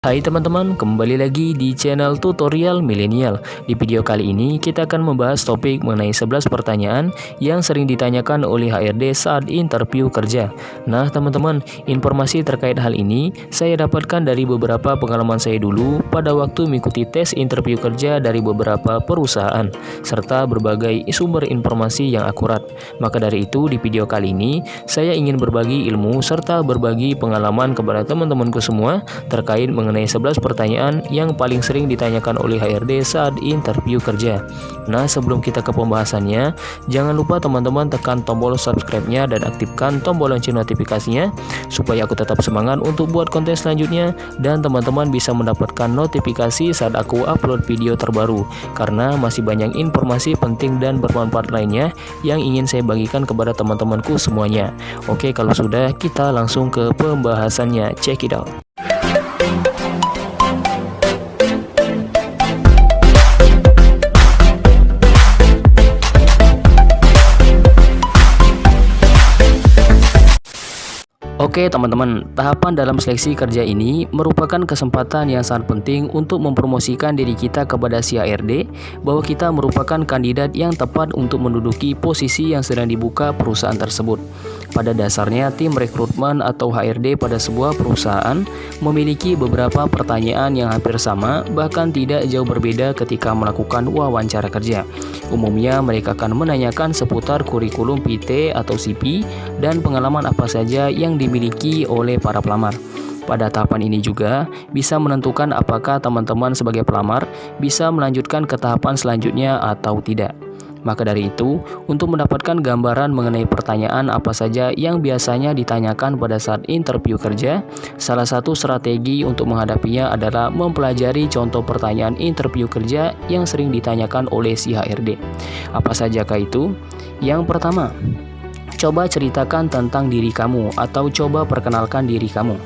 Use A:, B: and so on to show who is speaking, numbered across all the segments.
A: Hai teman-teman, kembali lagi di channel Tutorial Milenial. Di video kali ini kita akan membahas topik mengenai 11 pertanyaan yang sering ditanyakan oleh HRD saat interview kerja. Nah teman-teman, informasi terkait hal ini saya dapatkan dari beberapa pengalaman saya dulu pada waktu mengikuti tes interview kerja dari beberapa perusahaan, serta berbagai sumber informasi yang akurat. Maka dari itu di video kali ini saya ingin berbagi ilmu serta berbagi pengalaman kepada teman-temanku semua terkait mengenai 11 pertanyaan yang paling sering ditanyakan oleh HRD saat interview kerja. Nah, sebelum kita ke pembahasannya, jangan lupa teman-teman tekan tombol subscribe-nya dan aktifkan tombol lonceng notifikasinya supaya aku tetap semangat untuk buat konten selanjutnya dan teman-teman bisa mendapatkan notifikasi saat aku upload video terbaru, karena masih banyak informasi penting dan bermanfaat lainnya yang ingin saya bagikan kepada teman-temanku semuanya. Oke, kalau sudah, kita langsung ke pembahasannya. Check it out. Oke teman-teman, tahapan dalam seleksi kerja ini merupakan kesempatan yang sangat penting untuk mempromosikan diri kita kepada si HRD bahwa kita merupakan kandidat yang tepat untuk menduduki posisi yang sedang dibuka perusahaan tersebut. Pada dasarnya, tim rekrutmen atau HRD pada sebuah perusahaan memiliki beberapa pertanyaan yang hampir sama, bahkan tidak jauh berbeda ketika melakukan wawancara kerja. Umumnya mereka akan menanyakan seputar kurikulum PT atau CV dan pengalaman apa saja yang dimiliki oleh para pelamar. Pada tahapan ini juga bisa menentukan apakah teman-teman sebagai pelamar bisa melanjutkan ke tahapan selanjutnya atau tidak. Maka dari itu, untuk mendapatkan gambaran mengenai pertanyaan apa saja yang biasanya ditanyakan pada saat interview kerja, salah satu strategi untuk menghadapinya adalah mempelajari contoh pertanyaan interview kerja yang sering ditanyakan oleh si HRD. Apa sajakah itu? Yang pertama, coba ceritakan tentang diri kamu atau coba perkenalkan diri kamu.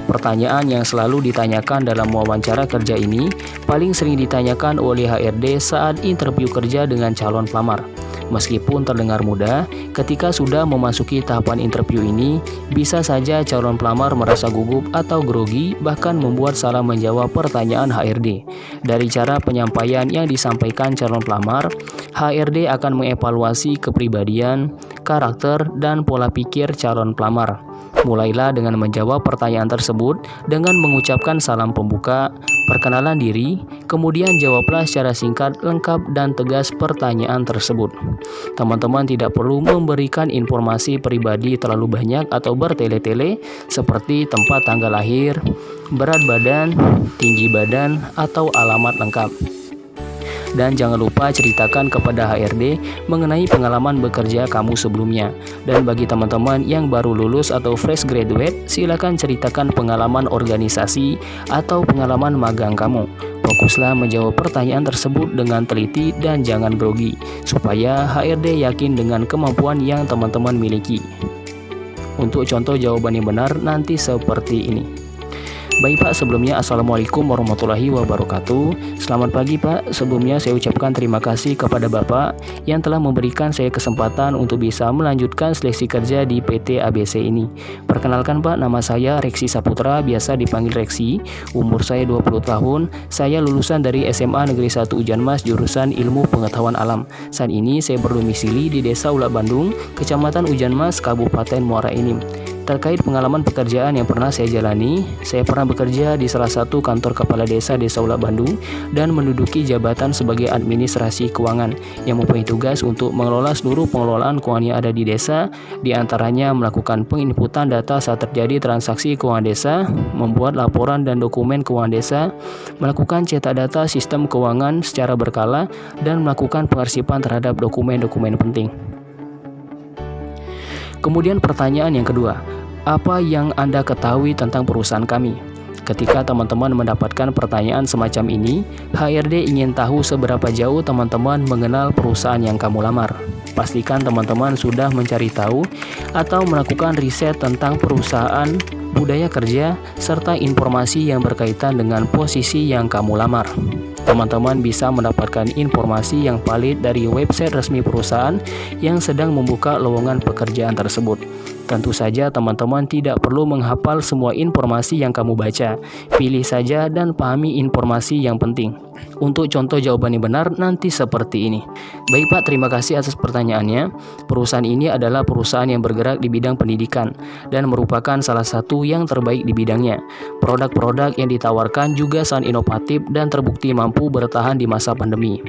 A: Pertanyaan yang selalu ditanyakan dalam wawancara kerja ini paling sering ditanyakan oleh HRD saat interview kerja dengan calon pelamar. Meskipun terdengar mudah, ketika sudah memasuki tahapan interview ini, bisa saja calon pelamar merasa gugup atau grogi, bahkan membuat salah menjawab pertanyaan HRD. Dari cara penyampaian yang disampaikan calon pelamar, HRD akan mengevaluasi kepribadian, karakter, dan pola pikir calon pelamar. Mulailah dengan menjawab pertanyaan tersebut dengan mengucapkan salam pembuka, perkenalan diri, kemudian jawablah secara singkat, lengkap, dan tegas pertanyaan tersebut. Teman-teman tidak perlu memberikan informasi pribadi terlalu banyak atau bertele-tele seperti tempat tanggal lahir, berat badan, tinggi badan, atau alamat lengkap. Dan jangan lupa ceritakan kepada HRD mengenai pengalaman bekerja kamu sebelumnya. Dan bagi teman-teman yang baru lulus atau fresh graduate, silakan ceritakan pengalaman organisasi atau pengalaman magang kamu. Fokuslah menjawab pertanyaan tersebut dengan teliti dan jangan grogi, supaya HRD yakin dengan kemampuan yang teman-teman miliki. Untuk contoh jawaban yang benar nanti seperti ini. Baik Pak, sebelumnya Assalamualaikum warahmatullahi wabarakatuh. Selamat pagi Pak, sebelumnya saya ucapkan terima kasih kepada Bapak yang telah memberikan saya kesempatan untuk bisa melanjutkan seleksi kerja di PT ABC ini. Perkenalkan Pak, nama saya Reksi Saputra, biasa dipanggil Reksi. Umur saya 20 tahun, saya lulusan dari SMA Negeri 1 Ujanmas jurusan Ilmu Pengetahuan Alam. Saat ini saya berdomisili di Desa Ulak Bandung, Kecamatan Ujanmas, Kabupaten Muara Enim. Terkait pengalaman pekerjaan yang pernah saya jalani, saya pernah bekerja di salah satu kantor kepala desa Desa Ulak Bandung dan menduduki jabatan sebagai administrasi keuangan yang mempunyai tugas untuk mengelola seluruh pengelolaan keuangan yang ada di desa, diantaranya melakukan penginputan data saat terjadi transaksi keuangan desa, membuat laporan dan dokumen keuangan desa, melakukan cetak data sistem keuangan secara berkala, dan melakukan pengarsipan terhadap dokumen-dokumen penting. Kemudian pertanyaan yang kedua, apa yang Anda ketahui tentang perusahaan kami? Ketika teman-teman mendapatkan pertanyaan semacam ini, HRD ingin tahu seberapa jauh teman-teman mengenal perusahaan yang kamu lamar. Pastikan teman-teman sudah mencari tahu atau melakukan riset tentang perusahaan, budaya kerja, serta informasi yang berkaitan dengan posisi yang kamu lamar. Teman-teman bisa mendapatkan informasi yang valid dari website resmi perusahaan yang sedang membuka lowongan pekerjaan tersebut. Tentu saja teman-teman tidak perlu menghafal semua informasi yang kamu baca. Pilih saja dan pahami informasi yang penting. Untuk contoh jawaban yang benar nanti seperti ini. Baik Pak, terima kasih atas pertanyaannya. Perusahaan ini adalah perusahaan yang bergerak di bidang pendidikan dan merupakan salah satu yang terbaik di bidangnya. Produk-produk yang ditawarkan juga sangat inovatif dan terbukti mampu bertahan di masa pandemi.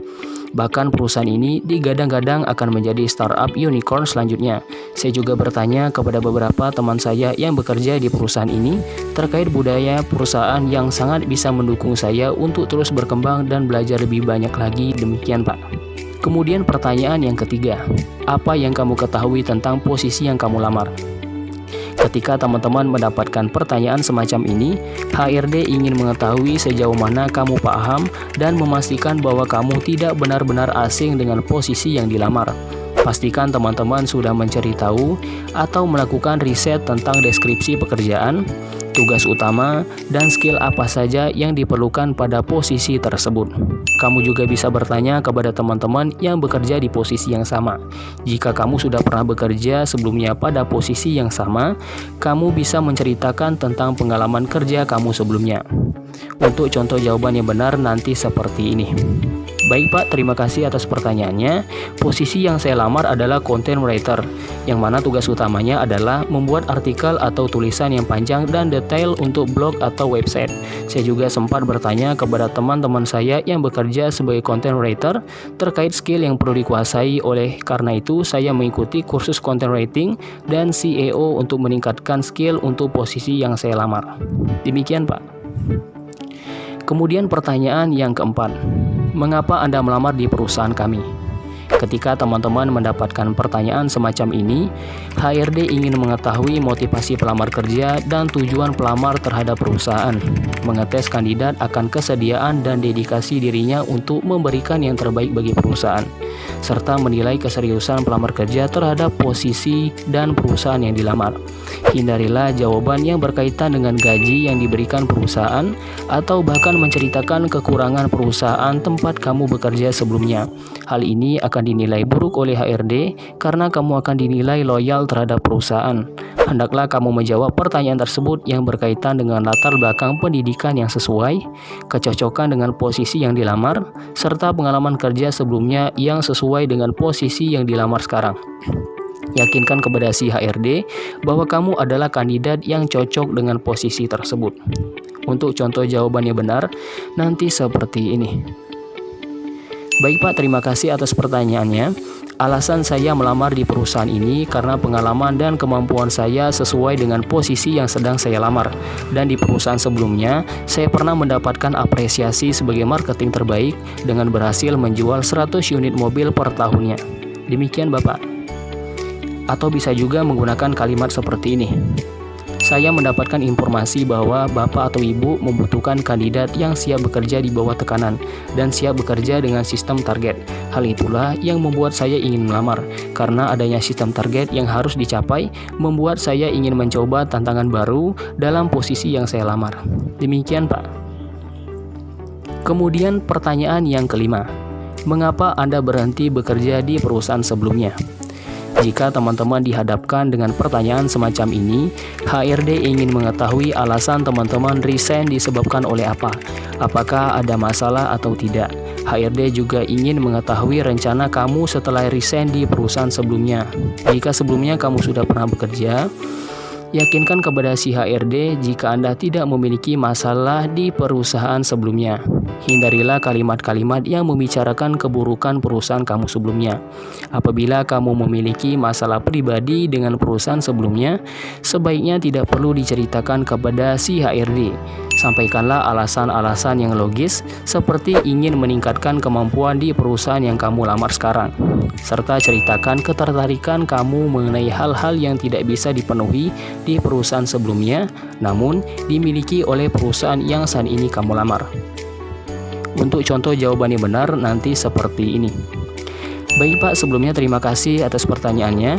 A: Bahkan perusahaan ini digadang-gadang akan menjadi startup unicorn selanjutnya. Saya juga bertanya kepada beberapa teman saya yang bekerja di perusahaan ini terkait budaya perusahaan yang sangat bisa mendukung saya untuk terus berkembang dan belajar lebih banyak lagi. Demikian Pak. Kemudian pertanyaan yang ketiga, apa yang kamu ketahui tentang posisi yang kamu lamar? Ketika teman-teman mendapatkan pertanyaan semacam ini, HRD ingin mengetahui sejauh mana kamu paham dan memastikan bahwa kamu tidak benar-benar asing dengan posisi yang dilamar. Pastikan teman-teman sudah mencari tahu atau melakukan riset tentang deskripsi pekerjaan, tugas utama, dan skill apa saja yang diperlukan pada posisi tersebut. Kamu juga bisa bertanya kepada teman-teman yang bekerja di posisi yang sama. Jika kamu sudah pernah bekerja sebelumnya pada posisi yang sama, kamu bisa menceritakan tentang pengalaman kerja kamu sebelumnya. Untuk contoh jawaban yang benar nanti seperti ini. Baik Pak, terima kasih atas pertanyaannya. Posisi yang saya lamar adalah content writer, yang mana tugas utamanya adalah membuat artikel atau tulisan yang panjang dan detail untuk blog atau website. Saya juga sempat bertanya kepada teman-teman saya yang bekerja sebagai content writer terkait skill yang perlu dikuasai. Oleh karena itu, saya mengikuti kursus content writing dan SEO untuk meningkatkan skill untuk posisi yang saya lamar. Demikian Pak. Kemudian pertanyaan yang keempat, mengapa Anda melamar di perusahaan kami? Ketika teman-teman mendapatkan pertanyaan semacam ini, HRD ingin mengetahui motivasi pelamar kerja dan tujuan pelamar terhadap perusahaan, mengetes kandidat akan kesediaan dan dedikasi dirinya untuk memberikan yang terbaik bagi perusahaan, serta menilai keseriusan pelamar kerja terhadap posisi dan perusahaan yang dilamar. Hindarilah jawaban yang berkaitan dengan gaji yang diberikan perusahaan atau bahkan menceritakan kekurangan perusahaan tempat kamu bekerja sebelumnya. Hal ini akan dinilai buruk oleh HRD karena kamu akan dinilai loyal terhadap perusahaan. Hendaklah kamu menjawab pertanyaan tersebut yang berkaitan dengan latar belakang pendidikan yang sesuai, kecocokan dengan posisi yang dilamar, serta pengalaman kerja sebelumnya yang sesuai dengan posisi yang dilamar sekarang. Yakinkan kepada si HRD bahwa kamu adalah kandidat yang cocok dengan posisi tersebut. Untuk contoh jawabannya benar, nanti seperti ini. Baik Pak, terima kasih atas pertanyaannya. Alasan saya melamar di perusahaan ini karena pengalaman dan kemampuan saya sesuai dengan posisi yang sedang saya lamar. Dan di perusahaan sebelumnya, saya pernah mendapatkan apresiasi sebagai marketing terbaik dengan berhasil menjual 100 unit mobil per tahunnya. Demikian Bapak. Atau bisa juga menggunakan kalimat seperti ini. Saya mendapatkan informasi bahwa Bapak atau Ibu membutuhkan kandidat yang siap bekerja di bawah tekanan dan siap bekerja dengan sistem target. Hal itulah yang membuat saya ingin melamar, karena adanya sistem target yang harus dicapai membuat saya ingin mencoba tantangan baru dalam posisi yang saya lamar. Demikian Pak. Kemudian pertanyaan yang kelima, mengapa Anda berhenti bekerja di perusahaan sebelumnya? Jika teman-teman dihadapkan dengan pertanyaan semacam ini, HRD ingin mengetahui alasan teman-teman resign disebabkan oleh apa. Apakah ada masalah atau tidak? HRD juga ingin mengetahui rencana kamu setelah resign di perusahaan sebelumnya. Jika sebelumnya kamu sudah pernah bekerja, yakinkan kepada si HRD jika Anda tidak memiliki masalah di perusahaan sebelumnya. Hindarilah kalimat-kalimat yang membicarakan keburukan perusahaan kamu sebelumnya. Apabila kamu memiliki masalah pribadi dengan perusahaan sebelumnya, sebaiknya tidak perlu diceritakan kepada si HRD. Sampaikanlah alasan-alasan yang logis seperti ingin meningkatkan kemampuan di perusahaan yang kamu lamar sekarang, serta ceritakan ketertarikan kamu mengenai hal-hal yang tidak bisa dipenuhi di perusahaan sebelumnya, namun dimiliki oleh perusahaan yang saat ini kamu lamar. Untuk contoh jawaban yang benar nanti seperti ini. Baik Pak, sebelumnya terima kasih atas pertanyaannya.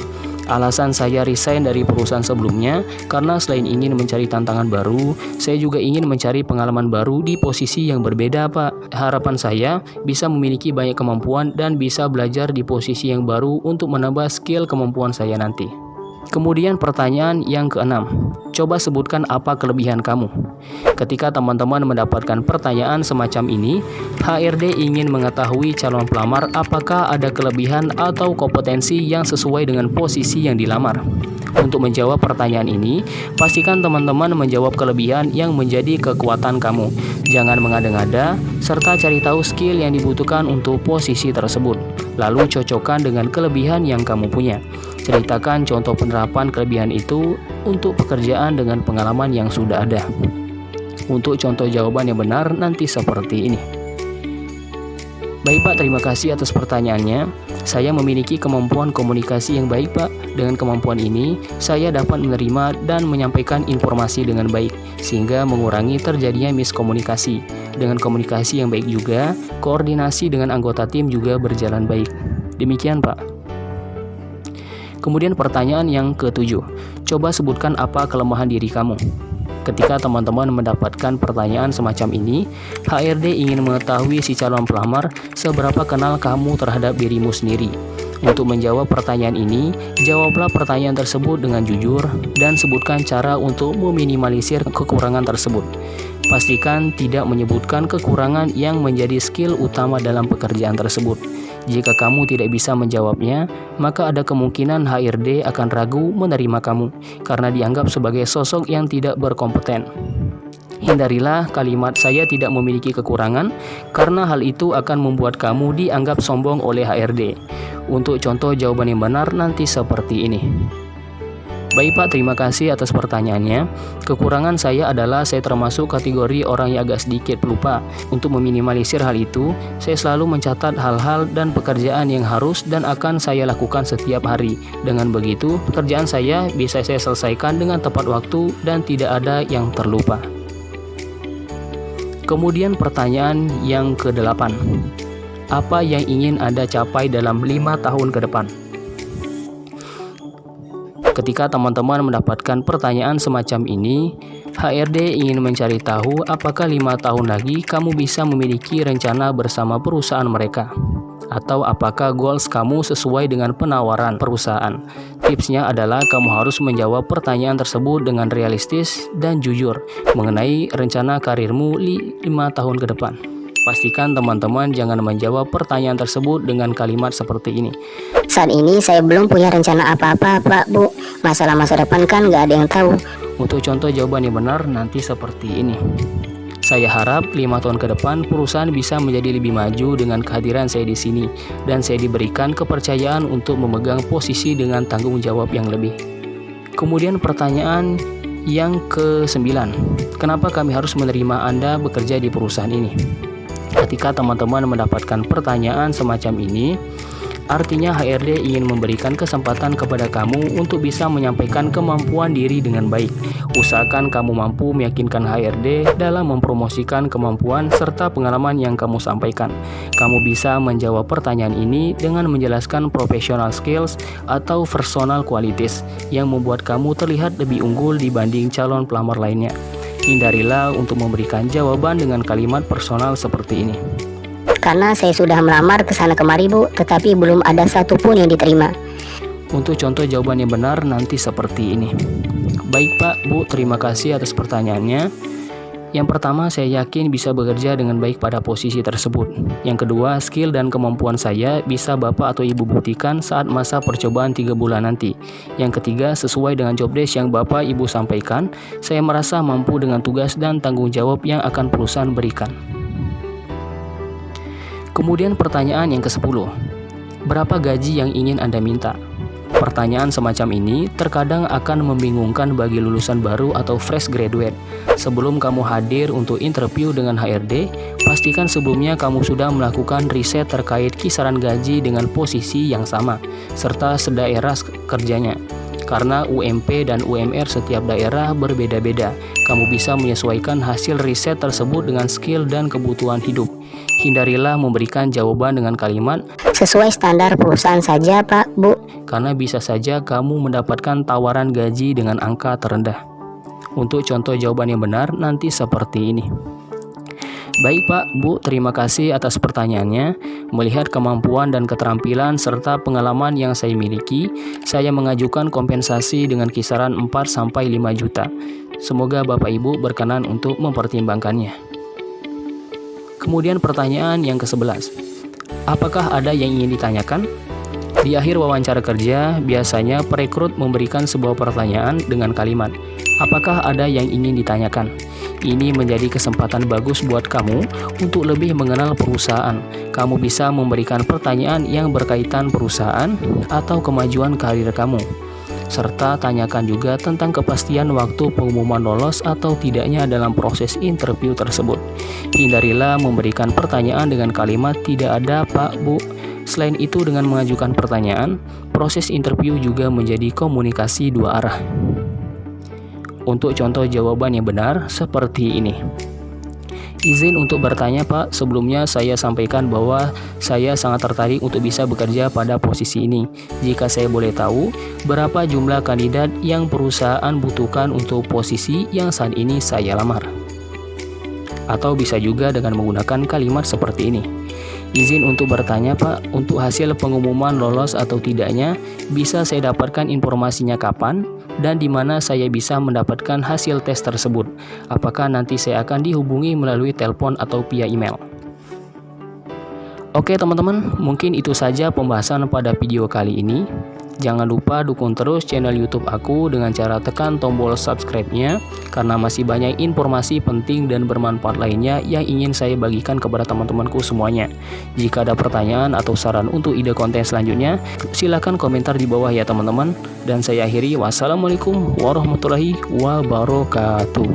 A: Alasan saya resign dari perusahaan sebelumnya karena selain ingin mencari tantangan baru, saya juga ingin mencari pengalaman baru di posisi yang berbeda Pak. Harapan saya bisa memiliki banyak kemampuan dan bisa belajar di posisi yang baru untuk menambah skill kemampuan saya nanti. Kemudian pertanyaan yang keenam, coba sebutkan apa kelebihan kamu. Ketika teman-teman mendapatkan pertanyaan semacam ini, HRD ingin mengetahui calon pelamar apakah ada kelebihan atau kompetensi yang sesuai dengan posisi yang dilamar. Untuk menjawab pertanyaan ini, pastikan teman-teman menjawab kelebihan yang menjadi kekuatan kamu. Jangan mengada-ngada, serta cari tahu skill yang dibutuhkan untuk posisi tersebut. Lalu cocokkan dengan kelebihan yang kamu punya. Ceritakan contoh penerapan kelebihan itu untuk pekerjaan dengan pengalaman yang sudah ada. Untuk contoh jawaban yang benar nanti seperti ini. Baik Pak, terima kasih atas pertanyaannya. Saya memiliki kemampuan komunikasi yang baik Pak. Dengan kemampuan ini, saya dapat menerima dan menyampaikan informasi dengan baik, sehingga mengurangi terjadinya miskomunikasi. Dengan komunikasi yang baik juga, koordinasi dengan anggota tim juga berjalan baik. Demikian Pak. Kemudian pertanyaan yang ketujuh, coba sebutkan apa kelemahan diri kamu. Ketika teman-teman mendapatkan pertanyaan semacam ini, HRD ingin mengetahui si calon pelamar seberapa kenal kamu terhadap dirimu sendiri. Untuk menjawab pertanyaan ini, jawablah pertanyaan tersebut dengan jujur dan sebutkan cara untuk meminimalisir kekurangan tersebut. Pastikan tidak menyebutkan kekurangan yang menjadi skill utama dalam pekerjaan tersebut. Jika kamu tidak bisa menjawabnya, maka ada kemungkinan HRD akan ragu menerima kamu karena dianggap sebagai sosok yang tidak berkompeten. Hindarilah kalimat "saya tidak memiliki kekurangan" karena hal itu akan membuat kamu dianggap sombong oleh HRD. Untuk contoh jawaban yang benar nanti seperti ini. Baik Pak, terima kasih atas pertanyaannya. Kekurangan saya adalah saya termasuk kategori orang yang agak sedikit pelupa. Untuk meminimalisir hal itu, saya selalu mencatat hal-hal dan pekerjaan yang harus dan akan saya lakukan setiap hari. Dengan begitu, pekerjaan saya bisa saya selesaikan dengan tepat waktu dan tidak ada yang terlupa. Kemudian pertanyaan yang ke-8. Apa yang ingin Anda capai dalam 5 tahun ke depan? Ketika teman-teman mendapatkan pertanyaan semacam ini, HRD ingin mencari tahu apakah 5 tahun lagi kamu bisa memiliki rencana bersama perusahaan mereka. Atau apakah goals kamu sesuai dengan penawaran perusahaan. Tipsnya adalah kamu harus menjawab pertanyaan tersebut dengan realistis dan jujur mengenai rencana karirmu 5 tahun ke depan. Pastikan teman-teman jangan menjawab pertanyaan tersebut dengan kalimat seperti ini.
B: Saat ini saya belum punya rencana apa-apa Pak Bu. Masalah masa depan kan nggak ada yang tahu.
A: Untuk contoh jawaban yang benar nanti seperti ini. Saya harap 5 tahun ke depan perusahaan bisa menjadi lebih maju dengan kehadiran saya di sini. Dan saya diberikan kepercayaan untuk memegang posisi dengan tanggung jawab yang lebih. Kemudian pertanyaan yang ke-9. Kenapa kami harus menerima Anda bekerja di perusahaan ini? Ketika teman-teman mendapatkan pertanyaan semacam ini, artinya HRD ingin memberikan kesempatan kepada kamu untuk bisa menyampaikan kemampuan diri dengan baik. Usahakan kamu mampu meyakinkan HRD dalam mempromosikan kemampuan serta pengalaman yang kamu sampaikan. Kamu bisa menjawab pertanyaan ini dengan menjelaskan professional skills atau personal qualities yang membuat kamu terlihat lebih unggul dibanding calon pelamar lainnya. Hindarilah untuk memberikan jawaban dengan kalimat personal seperti ini.
B: Karena saya sudah melamar ke sana kemari Bu, tetapi belum ada satupun yang diterima.
A: Untuk contoh jawaban yang benar nanti seperti ini. Baik Pak, Bu, terima kasih atas pertanyaannya. Yang pertama, saya yakin bisa bekerja dengan baik pada posisi tersebut. Yang kedua, skill dan kemampuan saya bisa Bapak atau Ibu buktikan saat masa percobaan 3 bulan nanti. Yang ketiga, sesuai dengan job desk yang Bapak Ibu sampaikan, saya merasa mampu dengan tugas dan tanggung jawab yang akan perusahaan berikan. Kemudian pertanyaan yang ke-10. Berapa gaji yang ingin Anda minta? Pertanyaan semacam ini terkadang akan membingungkan bagi lulusan baru atau fresh graduate. Sebelum kamu hadir untuk interview dengan HRD, pastikan sebelumnya kamu sudah melakukan riset terkait kisaran gaji dengan posisi yang sama, serta sedaerah kerjanya. Karena UMP dan UMR setiap daerah berbeda-beda, kamu bisa menyesuaikan hasil riset tersebut dengan skill dan kebutuhan hidup. Hindarilah memberikan jawaban dengan kalimat
B: sesuai standar perusahaan saja Pak Bu,
A: karena bisa saja kamu mendapatkan tawaran gaji dengan angka terendah. Untuk contoh jawaban yang benar nanti seperti ini. Baik Pak, Bu, terima kasih atas pertanyaannya. Melihat kemampuan dan keterampilan serta pengalaman yang saya miliki, saya mengajukan kompensasi dengan kisaran 4-5 juta. Semoga Bapak Ibu berkenan untuk mempertimbangkannya. Kemudian pertanyaan yang ke-11. Apakah ada yang ingin ditanyakan? Di akhir wawancara kerja, biasanya perekrut memberikan sebuah pertanyaan dengan kalimat, apakah ada yang ingin ditanyakan? Ini menjadi kesempatan bagus buat kamu untuk lebih mengenal perusahaan. Kamu bisa memberikan pertanyaan yang berkaitan perusahaan atau kemajuan karir kamu. Serta tanyakan juga tentang kepastian waktu pengumuman lolos atau tidaknya dalam proses interview tersebut. Hindarilah memberikan pertanyaan dengan kalimat tidak ada Pak, Bu. Selain itu, dengan mengajukan pertanyaan, proses interview juga menjadi komunikasi dua arah. Untuk contoh jawaban yang benar seperti ini. Izin untuk bertanya Pak, sebelumnya saya sampaikan bahwa saya sangat tertarik untuk bisa bekerja pada posisi ini. Jika saya boleh tahu, berapa jumlah kandidat yang perusahaan butuhkan untuk posisi yang saat ini saya lamar? Atau bisa juga dengan menggunakan kalimat seperti ini. Izin untuk bertanya Pak, untuk hasil pengumuman lolos atau tidaknya, bisa saya dapatkan informasinya kapan dan di mana saya bisa mendapatkan hasil tes tersebut? Apakah nanti saya akan dihubungi melalui telepon atau via email? Oke teman-teman, mungkin itu saja pembahasan pada video kali ini. Jangan lupa dukung terus channel YouTube aku dengan cara tekan tombol subscribe-nya, karena masih banyak informasi penting dan bermanfaat lainnya yang ingin saya bagikan kepada teman-temanku semuanya. Jika ada pertanyaan atau saran untuk ide konten selanjutnya, silakan komentar di bawah ya teman-teman. Dan saya akhiri, wassalamualaikum warahmatullahi wabarakatuh.